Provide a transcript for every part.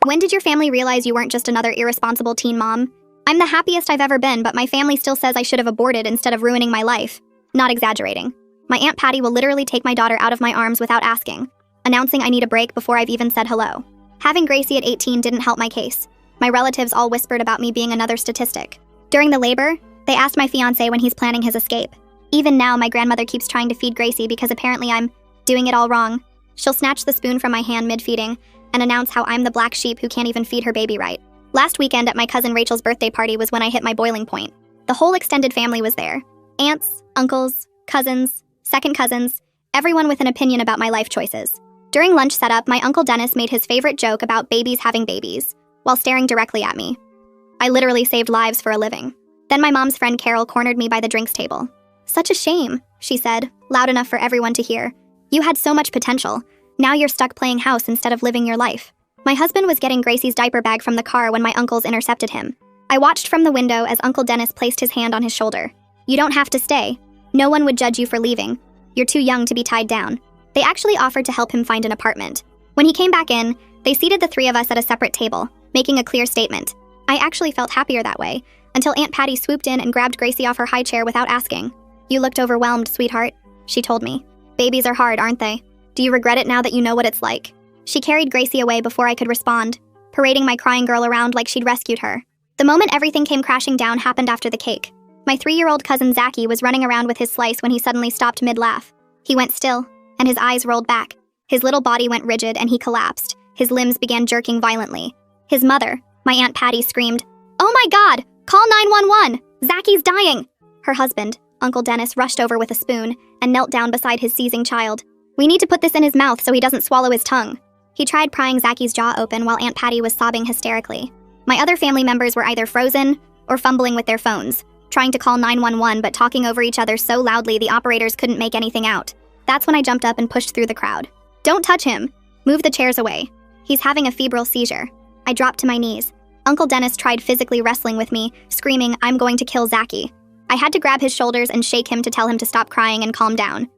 When did your family realize you weren't just another irresponsible teen mom? I'm the happiest I've ever been, but my family still says I should have aborted instead of ruining my life. Not exaggerating. My Aunt Patty will literally take my daughter out of my arms without asking, announcing I need a break before I've even said hello. Having Gracie at 18 didn't help my case. My relatives all whispered about me being another statistic. During the labor, they asked my fiancé when he's planning his escape. Even now, my grandmother keeps trying to feed Gracie because apparently I'm doing it all wrong. She'll snatch the spoon from my hand mid-feeding and announce how I'm the black sheep who can't even feed her baby right. Last weekend at my cousin Rachel's birthday party was when I hit my boiling point. The whole extended family was there. Aunts, uncles, cousins, second cousins, everyone with an opinion about my life choices. During lunch setup, my Uncle Dennis made his favorite joke about babies having babies, while staring directly at me. I literally saved lives for a living. Then my mom's friend Carol cornered me by the drinks table. "Such a shame," she said, loud enough for everyone to hear. "You had so much potential. Now you're stuck playing house instead of living your life." My husband was getting Gracie's diaper bag from the car when my uncles intercepted him. I watched from the window as Uncle Dennis placed his hand on his shoulder. "You don't have to stay. No one would judge you for leaving. You're too young to be tied down." They actually offered to help him find an apartment. When he came back in, they seated the three of us at a separate table, making a clear statement. I actually felt happier that way, until Aunt Patty swooped in and grabbed Gracie off her high chair without asking. "You looked overwhelmed, sweetheart," she told me. "Babies are hard, aren't they? Do you regret it now that you know what it's like?" She carried Gracie away before I could respond, parading my crying girl around like she'd rescued her. The moment everything came crashing down happened after the cake. My 3-year-old cousin Zachy was running around with his slice when he suddenly stopped mid-laugh. He went still, and his eyes rolled back. His little body went rigid and he collapsed. His limbs began jerking violently. His mother, my Aunt Patty, screamed, "Oh my God! Call 911! Zachy's dying!" Her husband, Uncle Dennis, rushed over with a spoon and knelt down beside his seizing child. "We need to put this in his mouth so he doesn't swallow his tongue." He tried prying Zachy's jaw open while Aunt Patty was sobbing hysterically. My other family members were either frozen or fumbling with their phones, trying to call 911 but talking over each other so loudly the operators couldn't make anything out. That's when I jumped up and pushed through the crowd. "Don't touch him! Move the chairs away. He's having a febrile seizure." I dropped to my knees. Uncle Dennis tried physically wrestling with me, screaming, "I'm going to kill Zachy." I had to grab his shoulders and shake him to tell him to stop crying and calm down.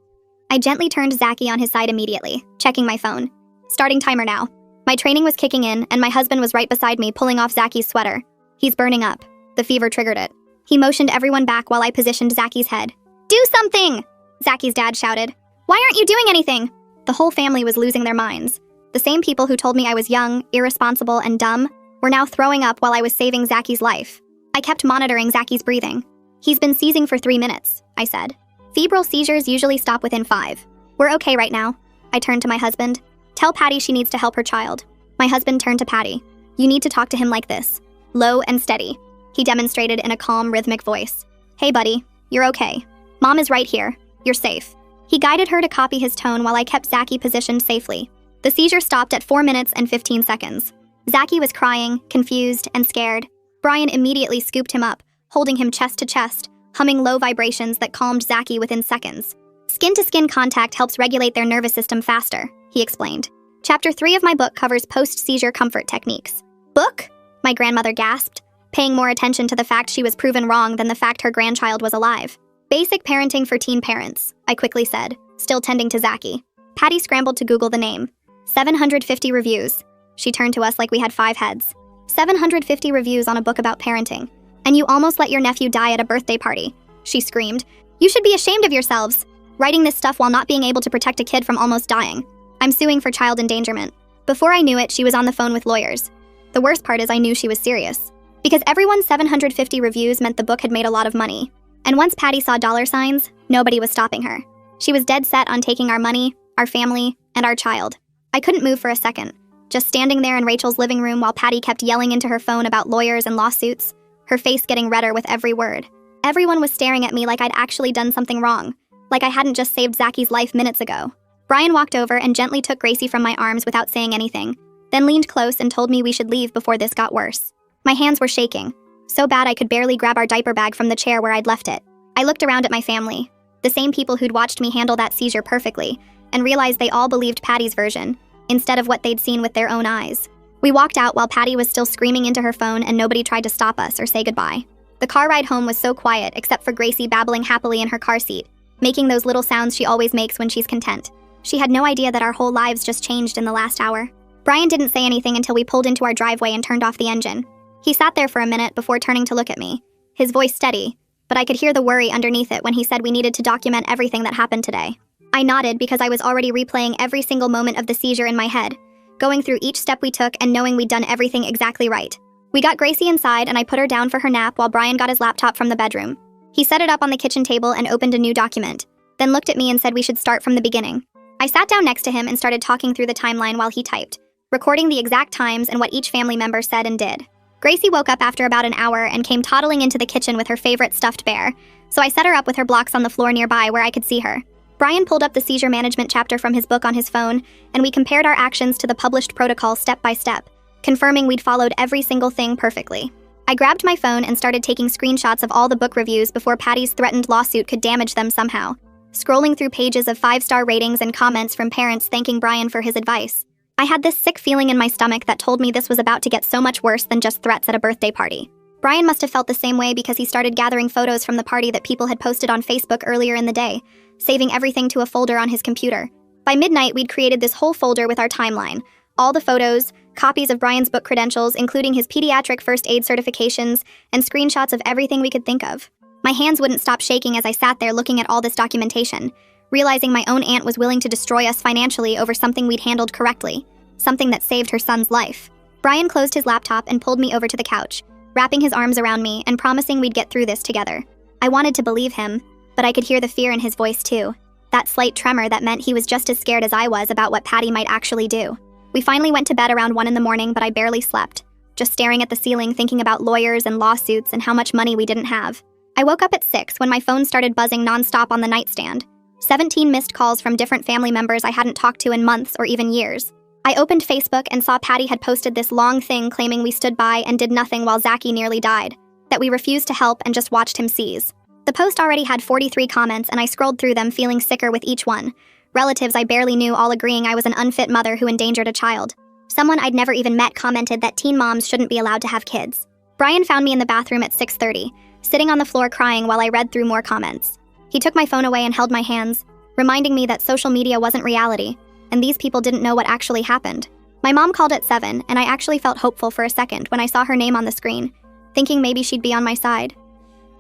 I gently turned Zachy on his side immediately, checking my phone. Starting timer now. My training was kicking in, and my husband was right beside me pulling off Zachy's sweater. "He's burning up." The fever triggered it. He motioned everyone back while I positioned Zachy's head. "Do something!" Zachy's dad shouted. "Why aren't you doing anything?" The whole family was losing their minds. The same people who told me I was young, irresponsible, and dumb were now throwing up while I was saving Zachy's life. I kept monitoring Zachy's breathing. "He's been seizing for 3 minutes," I said. "Febrile seizures usually stop within 5. We're okay right now." I turned to my husband. "Tell Patty she needs to help her child." My husband turned to Patty. "You need to talk to him like this. Low and steady." He demonstrated in a calm, rhythmic voice. "Hey, buddy. You're okay. Mom is right here. You're safe." He guided her to copy his tone while I kept Zachy positioned safely. The seizure stopped at 4 minutes and 15 seconds. Zachy was crying, confused, and scared. Brian immediately scooped him up, holding him chest to chest, humming low vibrations that calmed Zachy within seconds. "Skin-to-skin contact helps regulate their nervous system faster," he explained. Chapter 3 of my book covers post-seizure comfort techniques. "Book?" my grandmother gasped, paying more attention to the fact she was proven wrong than the fact her grandchild was alive. "Basic parenting for teen parents," I quickly said, still tending to Zachy. Patty scrambled to Google the name. 750 reviews. She turned to us like we had 5 heads. 750 reviews on a book about parenting. "And you almost let your nephew die at a birthday party," she screamed. "You should be ashamed of yourselves. Writing this stuff while not being able to protect a kid from almost dying. I'm suing for child endangerment." Before I knew it, she was on the phone with lawyers. The worst part is I knew she was serious. Because everyone's 750 reviews meant the book had made a lot of money. And once Patty saw dollar signs, nobody was stopping her. She was dead set on taking our money, our family, and our child. I couldn't move for a second, just standing there in Rachel's living room while Patty kept yelling into her phone about lawyers and lawsuits, her face getting redder with every word. Everyone was staring at me like I'd actually done something wrong, like I hadn't just saved Zachy's life minutes ago. Brian walked over and gently took Gracie from my arms without saying anything, then leaned close and told me we should leave before this got worse. My hands were shaking, so bad I could barely grab our diaper bag from the chair where I'd left it. I looked around at my family, the same people who'd watched me handle that seizure perfectly, and realized they all believed Patty's version, instead of what they'd seen with their own eyes. We walked out while Patty was still screaming into her phone and nobody tried to stop us or say goodbye. The car ride home was so quiet except for Gracie babbling happily in her car seat, making those little sounds she always makes when she's content. She had no idea that our whole lives just changed in the last hour. Brian didn't say anything until we pulled into our driveway and turned off the engine. He sat there for a minute before turning to look at me, his voice steady, but I could hear the worry underneath it when he said we needed to document everything that happened today. I nodded because I was already replaying every single moment of the seizure in my head, going through each step we took and knowing we'd done everything exactly right. We got Gracie inside and I put her down for her nap while Brian got his laptop from the bedroom. He set it up on the kitchen table and opened a new document, then looked at me and said we should start from the beginning. I sat down next to him and started talking through the timeline while he typed, recording the exact times and what each family member said and did. Gracie woke up after about an hour and came toddling into the kitchen with her favorite stuffed bear, so I set her up with her blocks on the floor nearby where I could see her. Brian pulled up the seizure management chapter from his book on his phone, and we compared our actions to the published protocol step by step, confirming we'd followed every single thing perfectly. I grabbed my phone and started taking screenshots of all the book reviews before Patty's threatened lawsuit could damage them somehow, scrolling through pages of 5-star ratings and comments from parents thanking Brian for his advice. I had this sick feeling in my stomach that told me this was about to get so much worse than just threats at a birthday party. Brian must have felt the same way because he started gathering photos from the party that people had posted on Facebook earlier in the day, saving everything to a folder on his computer. By midnight, we'd created this whole folder with our timeline, all the photos, copies of Brian's book credentials, including his pediatric first aid certifications, and screenshots of everything we could think of. My hands wouldn't stop shaking as I sat there looking at all this documentation, realizing my own aunt was willing to destroy us financially over something we'd handled correctly, something that saved her son's life. Brian closed his laptop and pulled me over to the couch, wrapping his arms around me and promising we'd get through this together. I wanted to believe him, but I could hear the fear in his voice too, that slight tremor that meant he was just as scared as I was about what Patty might actually do. We finally went to bed around 1 a.m, but I barely slept, just staring at the ceiling thinking about lawyers and lawsuits and how much money we didn't have. I woke up at 6 when my phone started buzzing nonstop on the nightstand. 17 missed calls from different family members I hadn't talked to in months or even years. I opened Facebook and saw Patty had posted this long thing claiming we stood by and did nothing while Zachy nearly died, that we refused to help and just watched him seize. The post already had 43 comments and I scrolled through them feeling sicker with each one. Relatives I barely knew all agreeing I was an unfit mother who endangered a child. Someone I'd never even met commented that teen moms shouldn't be allowed to have kids. Brian found me in the bathroom at 6:30, sitting on the floor crying while I read through more comments. He took my phone away and held my hands, reminding me that social media wasn't reality, and these people didn't know what actually happened. My mom called at 7, and I actually felt hopeful for a second when I saw her name on the screen, thinking maybe she'd be on my side.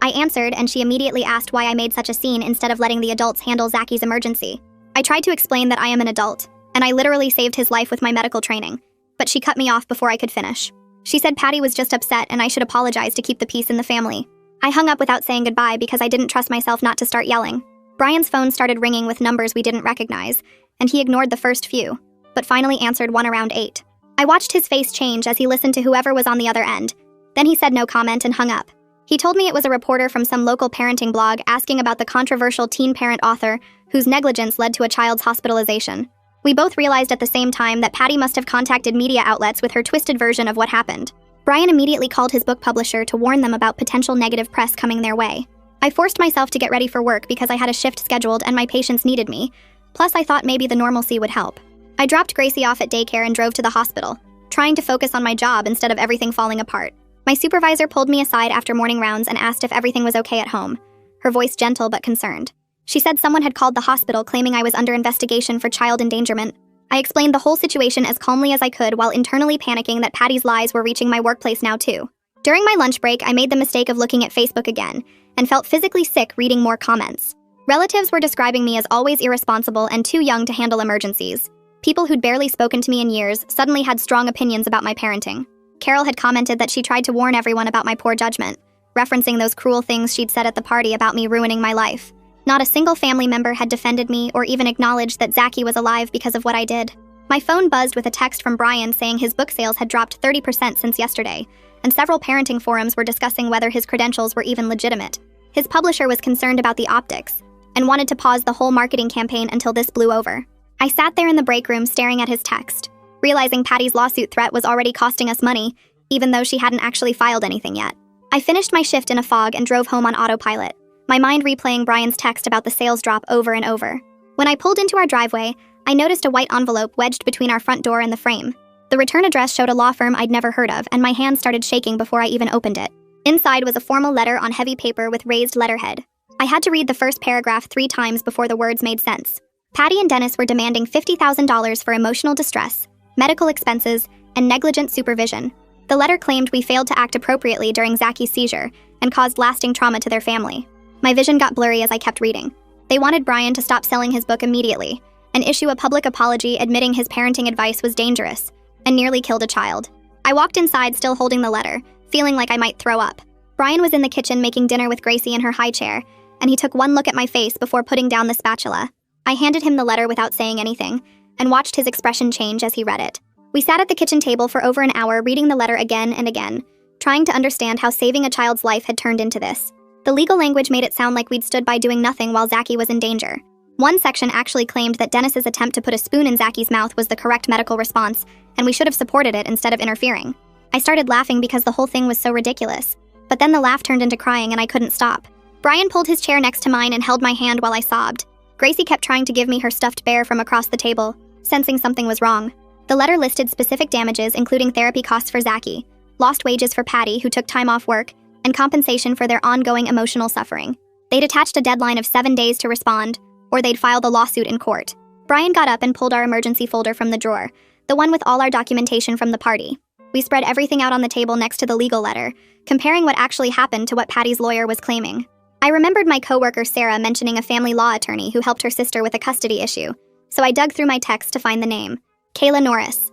I answered, and she immediately asked why I made such a scene instead of letting the adults handle Zachy's emergency. I tried to explain that I am an adult, and I literally saved his life with my medical training, but she cut me off before I could finish. She said Patty was just upset and I should apologize to keep the peace in the family. I hung up without saying goodbye because I didn't trust myself not to start yelling. Brian's phone started ringing with numbers we didn't recognize, and he ignored the first few, but finally answered one around 8. I watched his face change as he listened to whoever was on the other end. Then he said no comment and hung up. He told me it was a reporter from some local parenting blog asking about the controversial teen parent author whose negligence led to a child's hospitalization. We both realized at the same time that Patty must have contacted media outlets with her twisted version of what happened. Brian immediately called his book publisher to warn them about potential negative press coming their way. I forced myself to get ready for work because I had a shift scheduled and my patients needed me, plus I thought maybe the normalcy would help. I dropped Gracie off at daycare and drove to the hospital, trying to focus on my job instead of everything falling apart. My supervisor pulled me aside after morning rounds and asked if everything was okay at home, her voice gentle but concerned. She said someone had called the hospital claiming I was under investigation for child endangerment. I explained the whole situation as calmly as I could while internally panicking that Patty's lies were reaching my workplace now too. During my lunch break, I made the mistake of looking at Facebook again and felt physically sick reading more comments. Relatives were describing me as always irresponsible and too young to handle emergencies. People who'd barely spoken to me in years suddenly had strong opinions about my parenting. Carol had commented that she tried to warn everyone about my poor judgment, referencing those cruel things she'd said at the party about me ruining my life. Not a single family member had defended me or even acknowledged that Zachy was alive because of what I did. My phone buzzed with a text from Brian saying his book sales had dropped 30% since yesterday, and several parenting forums were discussing whether his credentials were even legitimate. His publisher was concerned about the optics and wanted to pause the whole marketing campaign until this blew over. I sat there in the break room staring at his text, realizing Patty's lawsuit threat was already costing us money, even though she hadn't actually filed anything yet. I finished my shift in a fog and drove home on autopilot, my mind replaying Brian's text about the sales drop over and over. When I pulled into our driveway, I noticed a white envelope wedged between our front door and the frame. The return address showed a law firm I'd never heard of, and my hand started shaking before I even opened it. Inside was a formal letter on heavy paper with raised letterhead. I had to read the first paragraph 3 times before the words made sense. Patty and Dennis were demanding $50,000 for emotional distress, medical expenses, and negligent supervision. The letter claimed we failed to act appropriately during Zaki's seizure and caused lasting trauma to their family. My vision got blurry as I kept reading. They wanted Brian to stop selling his book immediately and issue a public apology admitting his parenting advice was dangerous and nearly killed a child. I walked inside still holding the letter, feeling like I might throw up. Brian was in the kitchen making dinner with Gracie in her high chair, and he took one look at my face before putting down the spatula. I handed him the letter without saying anything and watched his expression change as he read it. We sat at the kitchen table for over an hour reading the letter again and again, trying to understand how saving a child's life had turned into this. The legal language made it sound like we'd stood by doing nothing while Zaki was in danger. One section actually claimed that Dennis's attempt to put a spoon in Zaki's mouth was the correct medical response, and we should have supported it instead of interfering. I started laughing because the whole thing was so ridiculous, but then the laugh turned into crying and I couldn't stop. Brian pulled his chair next to mine and held my hand while I sobbed. Gracie kept trying to give me her stuffed bear from across the table, sensing something was wrong. The letter listed specific damages including therapy costs for Zaki, lost wages for Patty who took time off work, and compensation for their ongoing emotional suffering. They'd attached a deadline of 7 days to respond, or they'd file the lawsuit in court. Brian got up and pulled our emergency folder from the drawer, the one with all our documentation from the party. We spread everything out on the table next to the legal letter, comparing what actually happened to what Patty's lawyer was claiming. I remembered my coworker Sarah mentioning a family law attorney who helped her sister with a custody issue, so I dug through my text to find the name. Kayla Norris.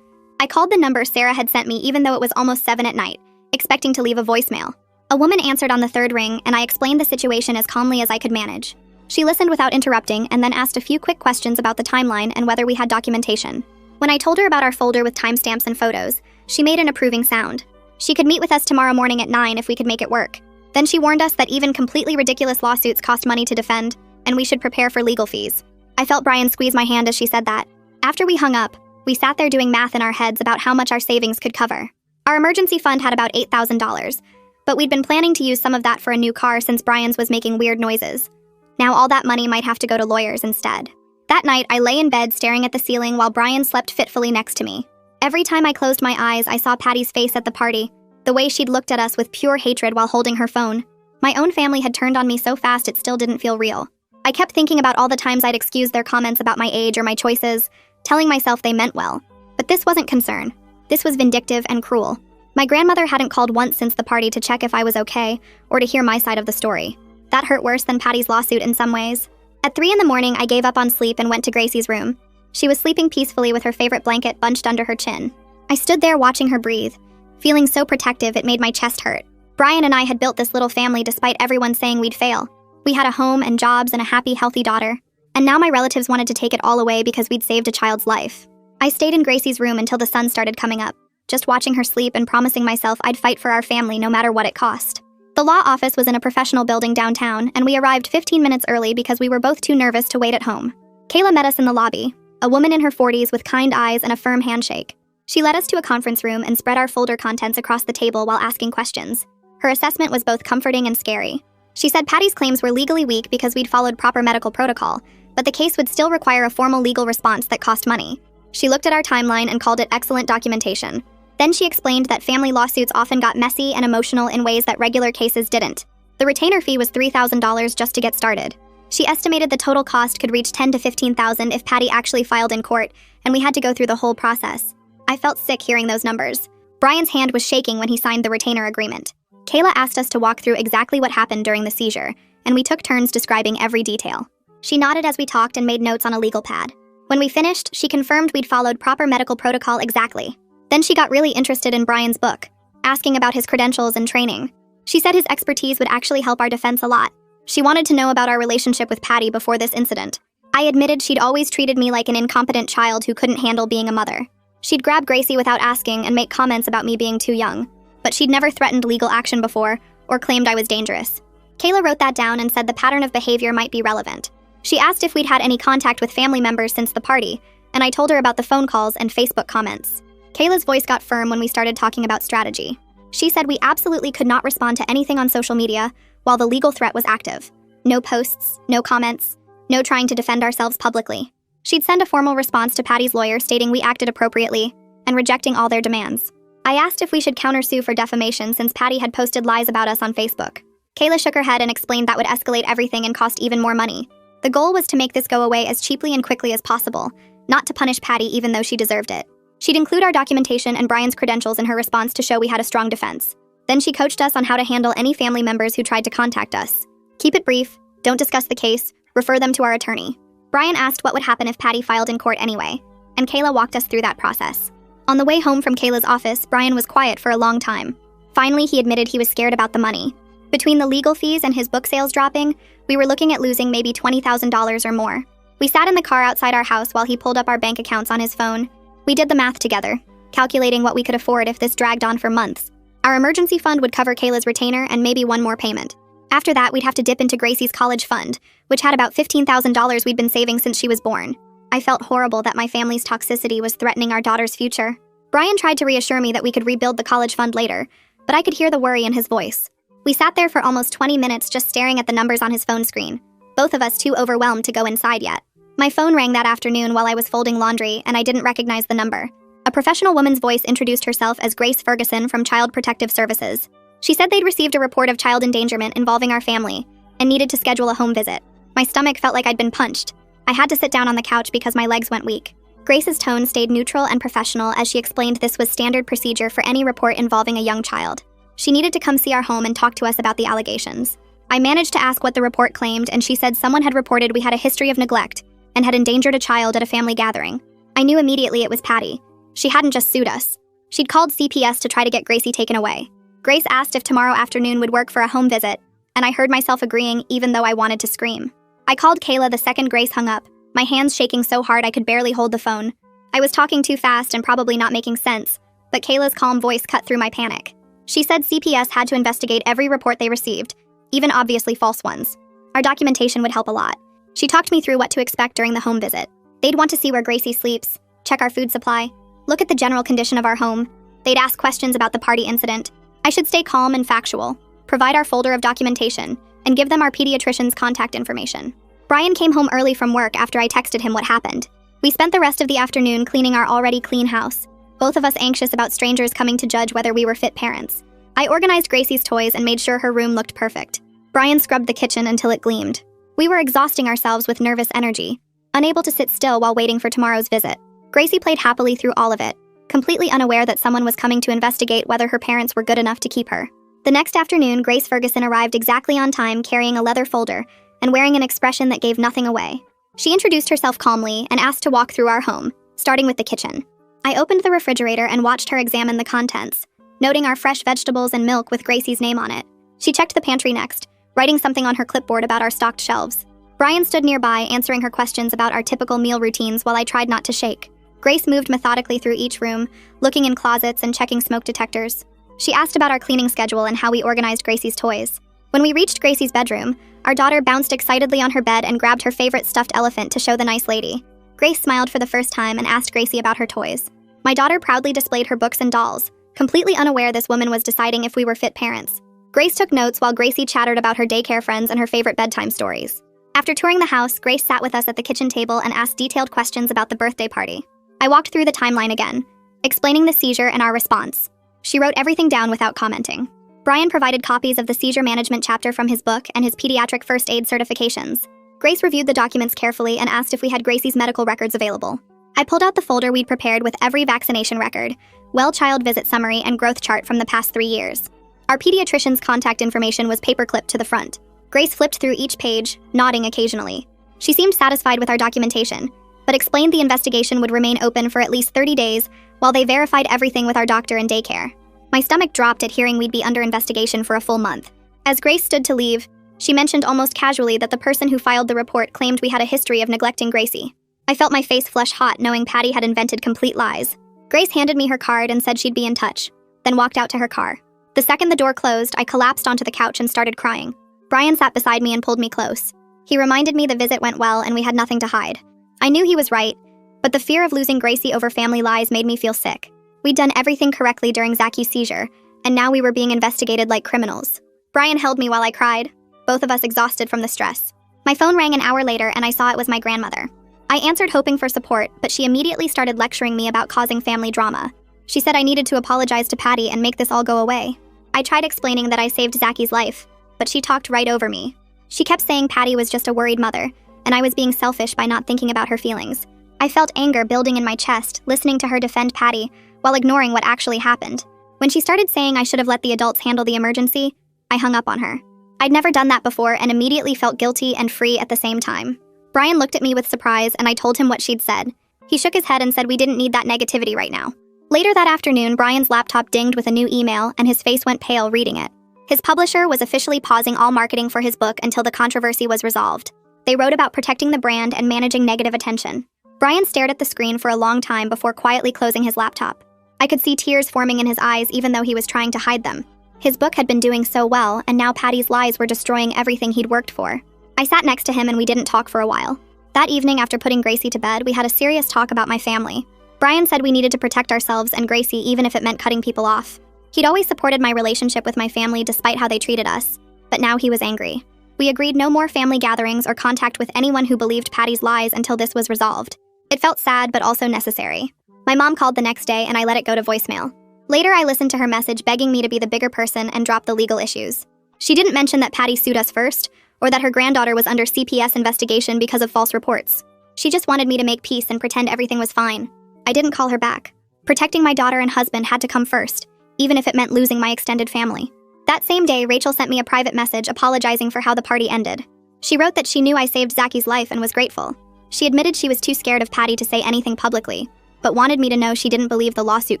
I called the number Sarah had sent me even though it was almost 7 at night, expecting to leave a voicemail. A woman answered on the third ring, and I explained the situation as calmly as I could manage. She listened without interrupting and then asked a few quick questions about the timeline and whether we had documentation. When I told her about our folder with timestamps and photos, she made an approving sound. She could meet with us tomorrow morning at 9 if we could make it work. Then she warned us that even completely ridiculous lawsuits cost money to defend, and we should prepare for legal fees. I felt Brian squeeze my hand as she said that. After we hung up, we sat there doing math in our heads about how much our savings could cover. Our emergency fund had about $8,000, but we'd been planning to use some of that for a new car since Brian's was making weird noises. Now all that money might have to go to lawyers instead. That night, I lay in bed staring at the ceiling while Brian slept fitfully next to me. Every time I closed my eyes, I saw Patty's face at the party, the way she'd looked at us with pure hatred while holding her phone. My own family had turned on me so fast it still didn't feel real. I kept thinking about all the times I'd excused their comments about my age or my choices, telling myself they meant well. But this wasn't concern. This was vindictive and cruel. My grandmother hadn't called once since the party to check if I was okay or to hear my side of the story. That hurt worse than Patty's lawsuit in some ways. At 3 in the morning, I gave up on sleep and went to Gracie's room. She was sleeping peacefully with her favorite blanket bunched under her chin. I stood there watching her breathe, feeling so protective it made my chest hurt. Brian and I had built this little family despite everyone saying we'd fail. We had a home and jobs and a happy, healthy daughter. And now my relatives wanted to take it all away because we'd saved a child's life. I stayed in Gracie's room until the sun started coming up, just watching her sleep and promising myself I'd fight for our family no matter what it cost. The law office was in a professional building downtown, and we arrived 15 minutes early because we were both too nervous to wait at home. Kayla met us in the lobby, a woman in her 40s with kind eyes and a firm handshake. She led us to a conference room and spread our folder contents across the table while asking questions. Her assessment was both comforting and scary. She said Patty's claims were legally weak because we'd followed proper medical protocol, but the case would still require a formal legal response that cost money. She looked at our timeline and called it excellent documentation. Then she explained that family lawsuits often got messy and emotional in ways that regular cases didn't. The retainer fee was $3,000 just to get started. She estimated the total cost could reach $10,000 to $15,000 if Patty actually filed in court, and we had to go through the whole process. I felt sick hearing those numbers. Brian's hand was shaking when he signed the retainer agreement. Kayla asked us to walk through exactly what happened during the seizure, and we took turns describing every detail. She nodded as we talked and made notes on a legal pad. When we finished, she confirmed we'd followed proper medical protocol exactly. Then she got really interested in Brian's book, asking about his credentials and training. She said his expertise would actually help our defense a lot. She wanted to know about our relationship with Patty before this incident. I admitted she'd always treated me like an incompetent child who couldn't handle being a mother. She'd grab Gracie without asking and make comments about me being too young, but she'd never threatened legal action before or claimed I was dangerous. Kayla wrote that down and said the pattern of behavior might be relevant. She asked if we'd had any contact with family members since the party, and I told her about the phone calls and Facebook comments. Kayla's voice got firm when we started talking about strategy. She said we absolutely could not respond to anything on social media while the legal threat was active. No posts, no comments, no trying to defend ourselves publicly. She'd send a formal response to Patty's lawyer stating we acted appropriately and rejecting all their demands. I asked if we should countersue for defamation since Patty had posted lies about us on Facebook. Kayla shook her head and explained that would escalate everything and cost even more money. The goal was to make this go away as cheaply and quickly as possible, not to punish Patty even though she deserved it. She'd include our documentation and Brian's credentials in her response to show we had a strong defense. Then she coached us on how to handle any family members who tried to contact us. Keep it brief, don't discuss the case, refer them to our attorney. Brian asked what would happen if Patty filed in court anyway, and Kayla walked us through that process. On the way home from Kayla's office, Brian was quiet for a long time. Finally, he admitted he was scared about the money. Between the legal fees and his book sales dropping, we were looking at losing maybe $20,000 or more. We sat in the car outside our house while he pulled up our bank accounts on his phone. We did the math together, calculating what we could afford if this dragged on for months. Our emergency fund would cover Kayla's retainer and maybe one more payment. After that, we'd have to dip into Gracie's college fund, which had about $15,000 we'd been saving since she was born. I felt horrible that my family's toxicity was threatening our daughter's future. Brian tried to reassure me that we could rebuild the college fund later, but I could hear the worry in his voice. We sat there for almost 20 minutes just staring at the numbers on his phone screen, both of us too overwhelmed to go inside yet. My phone rang that afternoon while I was folding laundry, and I didn't recognize the number. A professional woman's voice introduced herself as Grace Ferguson from Child Protective Services. She said they'd received a report of child endangerment involving our family and needed to schedule a home visit. My stomach felt like I'd been punched. I had to sit down on the couch because my legs went weak. Grace's tone stayed neutral and professional as she explained this was standard procedure for any report involving a young child. She needed to come see our home and talk to us about the allegations. I managed to ask what the report claimed, and she said someone had reported we had a history of neglect and had endangered a child at a family gathering. I knew immediately it was Patty. She hadn't just sued us. She'd called CPS to try to get Gracie taken away. Grace asked if tomorrow afternoon would work for a home visit, and I heard myself agreeing even though I wanted to scream. I called Kayla the second Grace hung up, my hands shaking so hard I could barely hold the phone. I was talking too fast and probably not making sense, but Kayla's calm voice cut through my panic. She said CPS had to investigate every report they received, even obviously false ones. Our documentation would help a lot. She talked me through what to expect during the home visit. They'd want to see where Gracie sleeps, check our food supply, look at the general condition of our home. They'd ask questions about the party incident. I should stay calm and factual, provide our folder of documentation, and give them our pediatrician's contact information. Brian came home early from work after I texted him what happened. We spent the rest of the afternoon cleaning our already clean house, both of us anxious about strangers coming to judge whether we were fit parents. I organized Gracie's toys and made sure her room looked perfect. Brian scrubbed the kitchen until it gleamed. We were exhausting ourselves with nervous energy, unable to sit still while waiting for tomorrow's visit. Gracie played happily through all of it, completely unaware that someone was coming to investigate whether her parents were good enough to keep her. The next afternoon, Grace Ferguson arrived exactly on time carrying a leather folder and wearing an expression that gave nothing away. She introduced herself calmly and asked to walk through our home, starting with the kitchen. I opened the refrigerator and watched her examine the contents, noting our fresh vegetables and milk with Gracie's name on it. She checked the pantry next, writing something on her clipboard about our stocked shelves. Brian stood nearby, answering her questions about our typical meal routines while I tried not to shake. Grace moved methodically through each room, looking in closets and checking smoke detectors. She asked about our cleaning schedule and how we organized Gracie's toys. When we reached Gracie's bedroom, our daughter bounced excitedly on her bed and grabbed her favorite stuffed elephant to show the nice lady. Grace smiled for the first time and asked Gracie about her toys. My daughter proudly displayed her books and dolls, completely unaware this woman was deciding if we were fit parents. Grace took notes while Gracie chattered about her daycare friends and her favorite bedtime stories. After touring the house, Grace sat with us at the kitchen table and asked detailed questions about the birthday party. I walked through the timeline again, explaining the seizure and our response. She wrote everything down without commenting. Brian provided copies of the seizure management chapter from his book and his pediatric first aid certifications. Grace reviewed the documents carefully and asked if we had Gracie's medical records available. I pulled out the folder we'd prepared with every vaccination record, well-child visit summary, and growth chart from the past 3 years. Our pediatrician's contact information was paperclipped to the front. Grace flipped through each page, nodding occasionally. She seemed satisfied with our documentation, but explained the investigation would remain open for at least 30 days while they verified everything with our doctor and daycare. My stomach dropped at hearing we'd be under investigation for a full month. As Grace stood to leave, she mentioned almost casually that the person who filed the report claimed we had a history of neglecting Gracie. I felt my face flush hot knowing Patty had invented complete lies. Grace handed me her card and said she'd be in touch, then walked out to her car. The second the door closed, I collapsed onto the couch and started crying. Brian sat beside me and pulled me close. He reminded me the visit went well and we had nothing to hide. I knew he was right, but the fear of losing Gracie over family lies made me feel sick. We'd done everything correctly during Zacky's seizure, and now we were being investigated like criminals. Brian held me while I cried, both of us exhausted from the stress. My phone rang an hour later and I saw it was my grandmother. I answered hoping for support, but she immediately started lecturing me about causing family drama. She said I needed to apologize to Patty and make this all go away. I tried explaining that I saved Zacky's life, but she talked right over me. She kept saying Patty was just a worried mother, and I was being selfish by not thinking about her feelings. I felt anger building in my chest, listening to her defend Patty, while ignoring what actually happened. When she started saying I should have let the adults handle the emergency, I hung up on her. I'd never done that before and immediately felt guilty and free at the same time. Brian looked at me with surprise and I told him what she'd said. He shook his head and said we didn't need that negativity right now. Later that afternoon, Brian's laptop dinged with a new email and his face went pale reading it. His publisher was officially pausing all marketing for his book until the controversy was resolved. They wrote about protecting the brand and managing negative attention. Brian stared at the screen for a long time before quietly closing his laptop. I could see tears forming in his eyes even though he was trying to hide them. His book had been doing so well, and now Patty's lies were destroying everything he'd worked for. I sat next to him and we didn't talk for a while. That evening, after putting Gracie to bed, we had a serious talk about my family. Brian said we needed to protect ourselves and Gracie even if it meant cutting people off. He'd always supported my relationship with my family despite how they treated us, but now he was angry. We agreed no more family gatherings or contact with anyone who believed Patty's lies until this was resolved. It felt sad but also necessary. My mom called the next day and I let it go to voicemail. Later, I listened to her message begging me to be the bigger person and drop the legal issues. She didn't mention that Patty sued us first, or that her granddaughter was under CPS investigation because of false reports. She just wanted me to make peace and pretend everything was fine. I didn't call her back. Protecting my daughter and husband had to come first, even if it meant losing my extended family. That same day, Rachel sent me a private message apologizing for how the party ended. She wrote that she knew I saved Zaki's life and was grateful. She admitted she was too scared of Patty to say anything publicly, but wanted me to know she didn't believe the lawsuit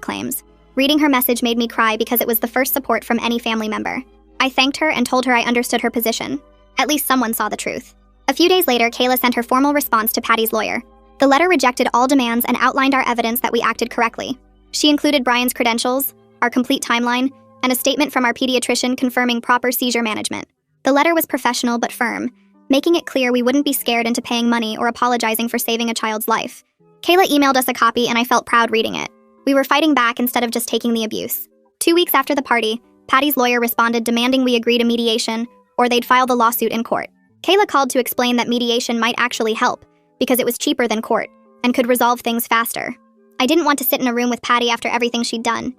claims. Reading her message made me cry because it was the first support from any family member. I thanked her and told her I understood her position. At least someone saw the truth. A few days later, Kayla sent her formal response to Patty's lawyer. The letter rejected all demands and outlined our evidence that we acted correctly. She included Brian's credentials, our complete timeline, and a statement from our pediatrician confirming proper seizure management. The letter was professional but firm, making it clear we wouldn't be scared into paying money or apologizing for saving a child's life. Kayla emailed us a copy and I felt proud reading it. We were fighting back instead of just taking the abuse. 2 weeks after the party, Patty's lawyer responded demanding we agree to mediation or they'd file the lawsuit in court. Kayla called to explain that mediation might actually help because it was cheaper than court and could resolve things faster. I didn't want to sit in a room with Patty after everything she'd done.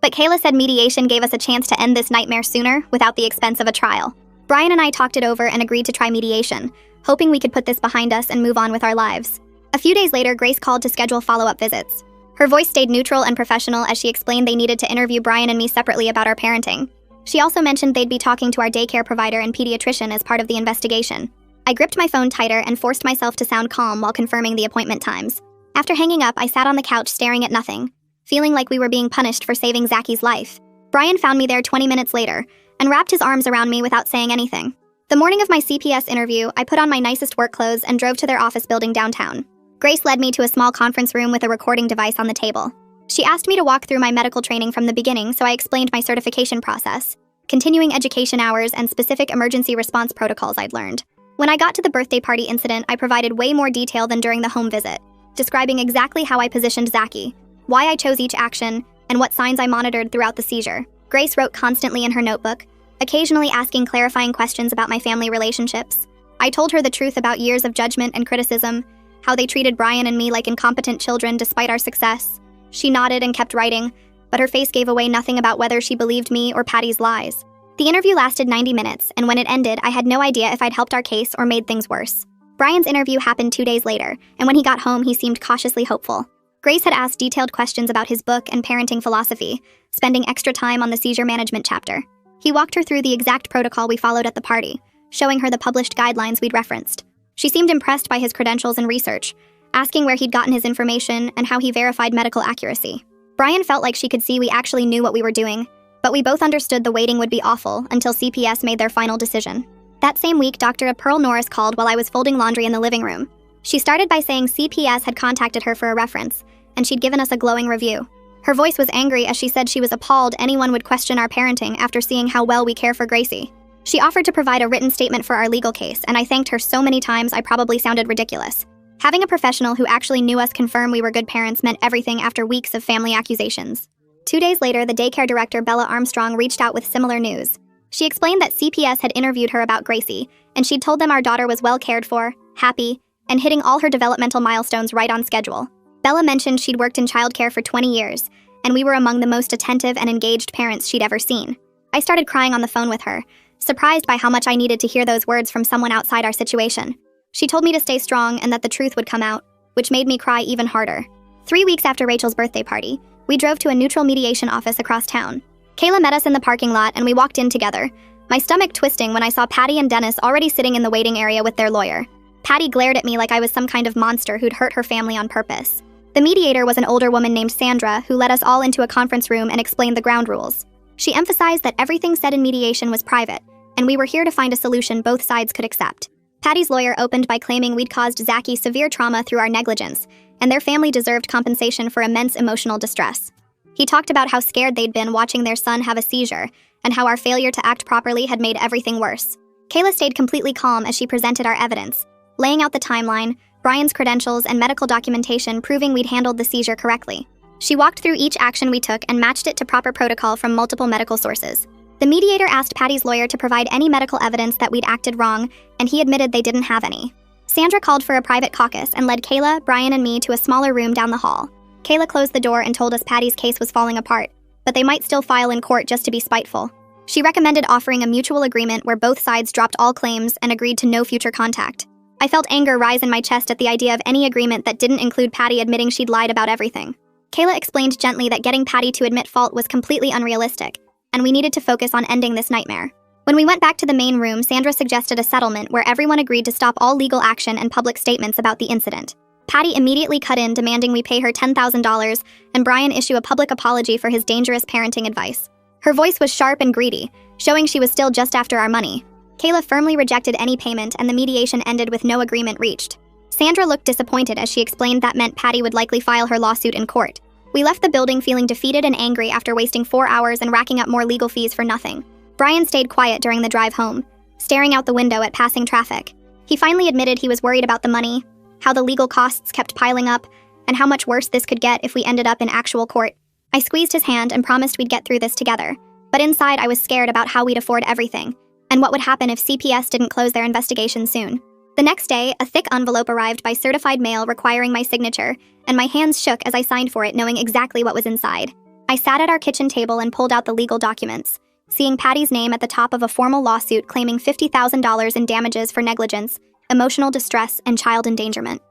But Kayla said mediation gave us a chance to end this nightmare sooner without the expense of a trial. Brian and I talked it over and agreed to try mediation, hoping we could put this behind us and move on with our lives. A few days later, Grace called to schedule follow-up visits. Her voice stayed neutral and professional as she explained they needed to interview Brian and me separately about our parenting. She also mentioned they'd be talking to our daycare provider and pediatrician as part of the investigation. I gripped my phone tighter and forced myself to sound calm while confirming the appointment times. After hanging up, I sat on the couch staring at nothing, feeling like we were being punished for saving Zaki's life. Brian found me there 20 minutes later and wrapped his arms around me without saying anything. The morning of my CPS interview, I put on my nicest work clothes and drove to their office building downtown. Grace led me to a small conference room with a recording device on the table. She asked me to walk through my medical training from the beginning, so I explained my certification process, continuing education hours, and specific emergency response protocols I'd learned. When I got to the birthday party incident, I provided way more detail than during the home visit, describing exactly how I positioned Zaki, why I chose each action, and what signs I monitored throughout the seizure. Grace wrote constantly in her notebook, occasionally asking clarifying questions about my family relationships. I told her the truth about years of judgment and criticism, how they treated Brian and me like incompetent children despite our success. She nodded and kept writing, but her face gave away nothing about whether she believed me or Patty's lies. The interview lasted 90 minutes, and when it ended, I had no idea if I'd helped our case or made things worse. Brian's interview happened 2 days later, and when he got home, he seemed cautiously hopeful. Grace had asked detailed questions about his book and parenting philosophy, spending extra time on the seizure management chapter. He walked her through the exact protocol we followed at the party, showing her the published guidelines we'd referenced. She seemed impressed by his credentials and research, asking where he'd gotten his information and how he verified medical accuracy. Brian felt like she could see we actually knew what we were doing, but we both understood the waiting would be awful until CPS made their final decision. That same week, Dr. Pearl Norris called while I was folding laundry in the living room. She started by saying CPS had contacted her for a reference, and she'd given us a glowing review. Her voice was angry as she said she was appalled anyone would question our parenting after seeing how well we care for Gracie. She offered to provide a written statement for our legal case, and I thanked her so many times I probably sounded ridiculous. Having a professional who actually knew us confirm we were good parents meant everything after weeks of family accusations. 2 days later, the daycare director, Bella Armstrong, reached out with similar news. She explained that CPS had interviewed her about Gracie, and she'd told them our daughter was well cared for, happy, and hitting all her developmental milestones right on schedule. Bella mentioned she'd worked in childcare for 20 years, and we were among the most attentive and engaged parents she'd ever seen. I started crying on the phone with her, surprised by how much I needed to hear those words from someone outside our situation. She told me to stay strong and that the truth would come out. which made me cry even harder. 3 weeks after Rachel's birthday party, we drove to a neutral mediation office across town. Kayla met us in the parking lot and we walked in together, my stomach twisting when I saw Patty and Dennis already sitting in the waiting area with their lawyer. Patty glared at me like I was some kind of monster who'd hurt her family on purpose. The mediator was an older woman named Sandra who led us all into a conference room and explained the ground rules. She emphasized that everything said in mediation was private, and we were here to find a solution both sides could accept. Patty's lawyer opened by claiming we'd caused Zachy severe trauma through our negligence, and their family deserved compensation for immense emotional distress. He talked about how scared they'd been watching their son have a seizure, and how our failure to act properly had made everything worse. Kayla stayed completely calm as she presented our evidence, laying out the timeline, Brian's credentials, and medical documentation proving we'd handled the seizure correctly. She walked through each action we took and matched it to proper protocol from multiple medical sources. The mediator asked Patty's lawyer to provide any medical evidence that we'd acted wrong, and he admitted they didn't have any. Sandra called for a private caucus and led Kayla, Brian, and me to a smaller room down the hall. Kayla closed the door and told us Patty's case was falling apart, but they might still file in court just to be spiteful. She recommended offering a mutual agreement where both sides dropped all claims and agreed to no future contact. I felt anger rise in my chest at the idea of any agreement that didn't include Patty admitting she'd lied about everything. Kayla explained gently that getting Patty to admit fault was completely unrealistic, and we needed to focus on ending this nightmare. When we went back to the main room, Sandra suggested a settlement where everyone agreed to stop all legal action and public statements about the incident. Patty immediately cut in, demanding we pay her $10,000, and Brian issue a public apology for his dangerous parenting advice. Her voice was sharp and greedy, showing she was still just after our money. Kayla firmly rejected any payment, and the mediation ended with no agreement reached. Sandra looked disappointed as she explained that meant Patty would likely file her lawsuit in court. We left the building feeling defeated and angry after wasting 4 hours and racking up more legal fees for nothing. Brian stayed quiet during the drive home, staring out the window at passing traffic. He finally admitted he was worried about the money, how the legal costs kept piling up, and how much worse this could get if we ended up in actual court. I squeezed his hand and promised we'd get through this together, but inside I was scared about how we'd afford everything, and what would happen if CPS didn't close their investigation soon. The next day, a thick envelope arrived by certified mail requiring my signature, and my hands shook as I signed for it, knowing exactly what was inside. I sat at our kitchen table and pulled out the legal documents, seeing Patty's name at the top of a formal lawsuit claiming $50,000 in damages for negligence, emotional distress, and child endangerment.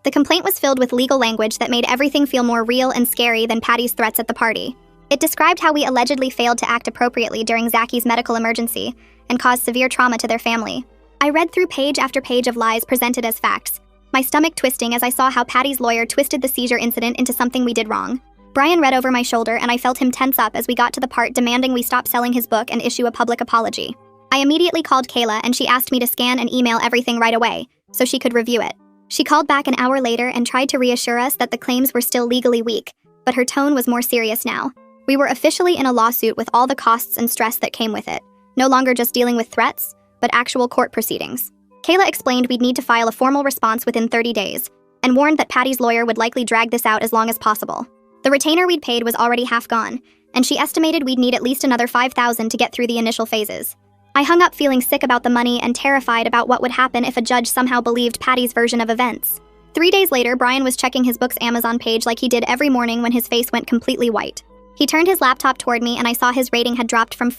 The complaint was filled with legal language that made everything feel more real and scary than Patty's threats at the party. It described how we allegedly failed to act appropriately during Zachy's medical emergency and caused severe trauma to their family. I read through page after page of lies presented as facts, my stomach twisting as I saw how Patty's lawyer twisted the seizure incident into something we did wrong. Brian read over my shoulder, and I felt him tense up as we got to the part demanding we stop selling his book and issue a public apology. I immediately called Kayla, and she asked me to scan and email everything right away, so she could review it. She called back an hour later and tried to reassure us that the claims were still legally weak, but her tone was more serious now. We were officially in a lawsuit with all the costs and stress that came with it, no longer just dealing with threats, but actual court proceedings. Kayla explained we'd need to file a formal response within 30 days, and warned that Patty's lawyer would likely drag this out as long as possible. The retainer we'd paid was already half gone, and she estimated we'd need at least another $5,000 to get through the initial phases. I hung up feeling sick about the money and terrified about what would happen if a judge somehow believed Patty's version of events. 3 days later, Brian was checking his book's Amazon page like he did every morning when his face went completely white. He turned his laptop toward me, and I saw his rating had dropped from